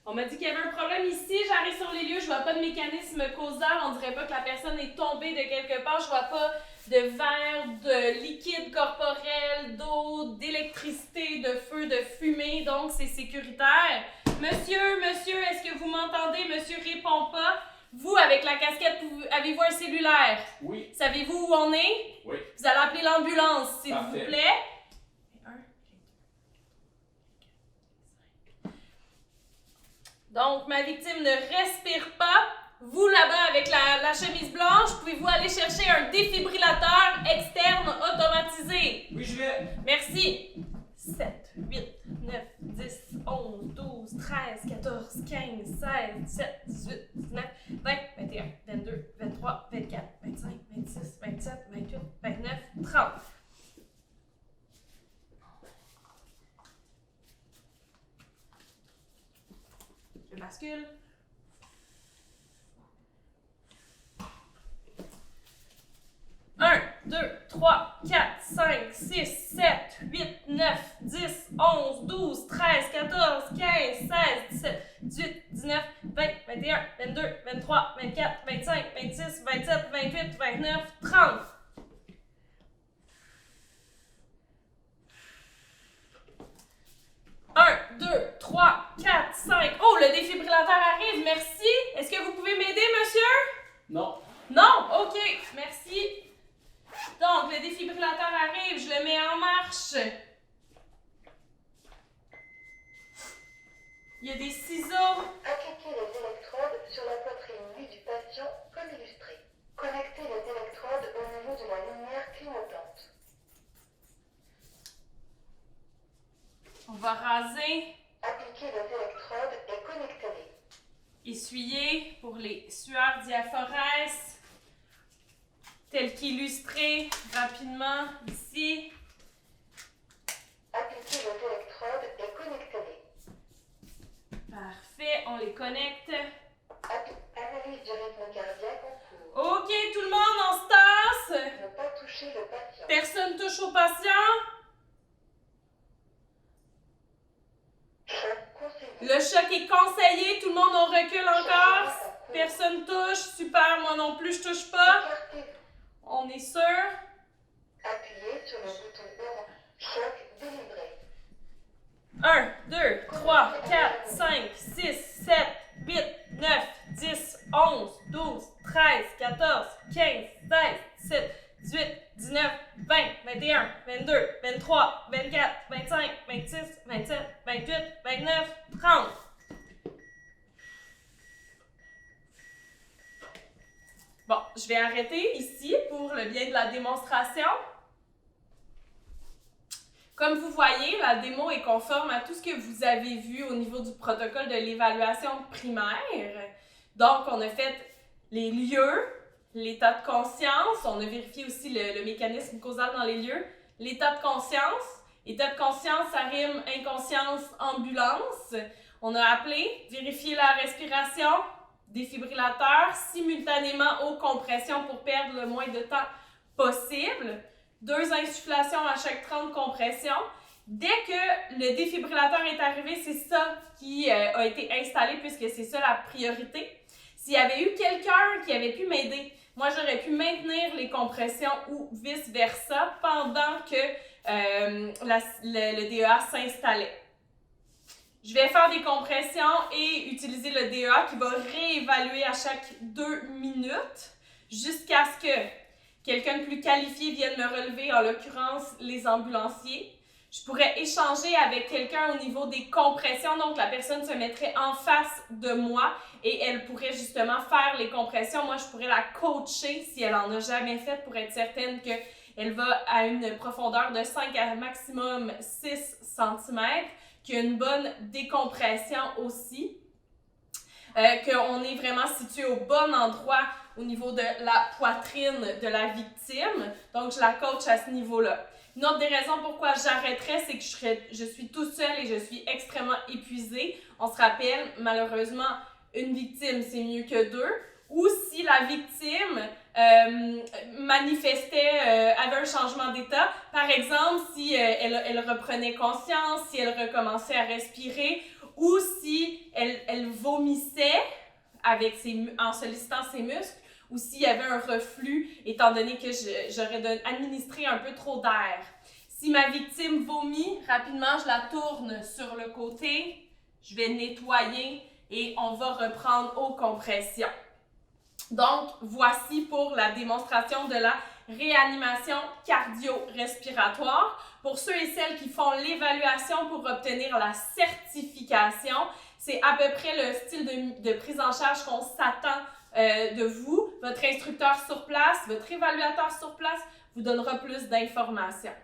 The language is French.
On m'a dit qu'il y avait un problème ici, j'arrive sur les lieux, je vois pas de mécanisme causal, on dirait pas que la personne est tombée de quelque part, je vois pas de verre, de liquide corporel, d'eau, d'électricité, de feu, de fumée, donc c'est sécuritaire. Monsieur, est-ce que vous m'entendez? Monsieur répond pas. Vous, avec la casquette, avez-vous un cellulaire? Oui. Savez-vous où on est? Oui. Vous allez appeler l'ambulance, s'il vous plaît. Donc, ma victime ne respire pas. Vous, là-bas, avec la chemise blanche, pouvez-vous aller chercher un défibrillateur externe automatisé? Oui, je vais. Merci. 7, 8, 9, 10, 11, 12, 13, 14, 15, 16, 17, 18, 19, 20, 21, 22, 23, 24, 25, 26, 27, 28, 29, 30. Je bascule. 1, 2, 3, 4, 5, 6, 7, 8, 9, 10, 11, 12, 13, 14, 15, 16, 17, 18, 19, 20, 21, 22, 23, 24, 25, 26, 27, 28, 29, 30. Un, 2, 3, 4, 5. Oh, le défibrillateur arrive, merci. Est-ce que vous pouvez m'aider, monsieur? Non. Non? OK, merci. Donc, le défibrillateur arrive, je le mets en marche. Il y a des ciseaux. Appliquez les électrodes sur la poitrine nue du patient comme illustré. Connectez les électrodes au niveau de la lumière clignotante. On va raser, Appliquez les électrodes et connectez-les. essuyer pour les sueurs diaphorès, tel qu'illustré rapidement ici. Appliquez les électrodes et connectez-les. Parfait, on les connecte. Analyse du rythme cardiaque en cours. OK, tout le monde, on se tasse. Ne pas toucher le patient. Personne touche au patient. Choc conseillé. Le choc est conseillé, tout le monde on recule encore. Personne touche, super, moi non plus je touche pas. Écartez-vous. On est sûr. Appuyez sur le bouton orange. Choc délivré. 1, 2, 3, 4, 5, 6, 7, 8, 9, 10, 11, 12, 13, 14, 15, 16, 17, 18, 19, 20, 21, 22, 23, 24, 25, 26, 27, 28, 29, 30. Bon, je vais arrêter ici pour le bien de la démonstration. Comme vous voyez, la démo est conforme à tout ce que vous avez vu au niveau du protocole de l'évaluation primaire. Donc, on a fait les lieux, l'état de conscience, on a vérifié aussi le mécanisme causal dans les lieux, l'état de conscience. État de conscience, ça rime inconscience, ambulance. On a appelé, vérifié la respiration, défibrillateur, simultanément aux compressions pour perdre le moins de temps possible. 2 insufflations à chaque 30 compressions. Dès que le défibrillateur est arrivé, c'est ça qui a été installé puisque c'est ça la priorité. S'il y avait eu quelqu'un qui avait pu m'aider, moi j'aurais pu maintenir les compressions ou vice-versa pendant que le DEA s'installait. Je vais faire des compressions et utiliser le DEA qui va réévaluer à chaque 2 minutes jusqu'à ce que quelqu'un de plus qualifié vienne me relever, en l'occurrence les ambulanciers. Je pourrais échanger avec quelqu'un au niveau des compressions, donc la personne se mettrait en face de moi et elle pourrait justement faire les compressions. Moi, je pourrais la coacher si elle en a jamais fait pour être certaine qu'elle va à une profondeur de 5 à maximum 6 cm, qu'il y a une bonne décompression aussi, qu'on est vraiment situé au bon endroit au niveau de la poitrine de la victime. Donc, je la coach à ce niveau-là. Une autre des raisons pourquoi j'arrêterais, c'est que je suis toute seule et je suis extrêmement épuisée. On se rappelle, malheureusement, une victime, c'est mieux que 2. Ou si la victime manifestait, avait un changement d'état. Par exemple, si elle reprenait conscience, si elle recommençait à respirer, ou si elle vomissait en sollicitant ses muscles, ou s'il y avait un reflux, étant donné que j'aurais administré un peu trop d'air. Si ma victime vomit, rapidement, je la tourne sur le côté, je vais nettoyer et on va reprendre aux compressions. Donc, voici pour la démonstration de la réanimation cardio-respiratoire. Pour ceux et celles qui font l'évaluation pour obtenir la certification, c'est à peu près le style de prise en charge qu'on s'attend de vous. Votre instructeur sur place, votre évaluateur sur place vous donnera plus d'informations.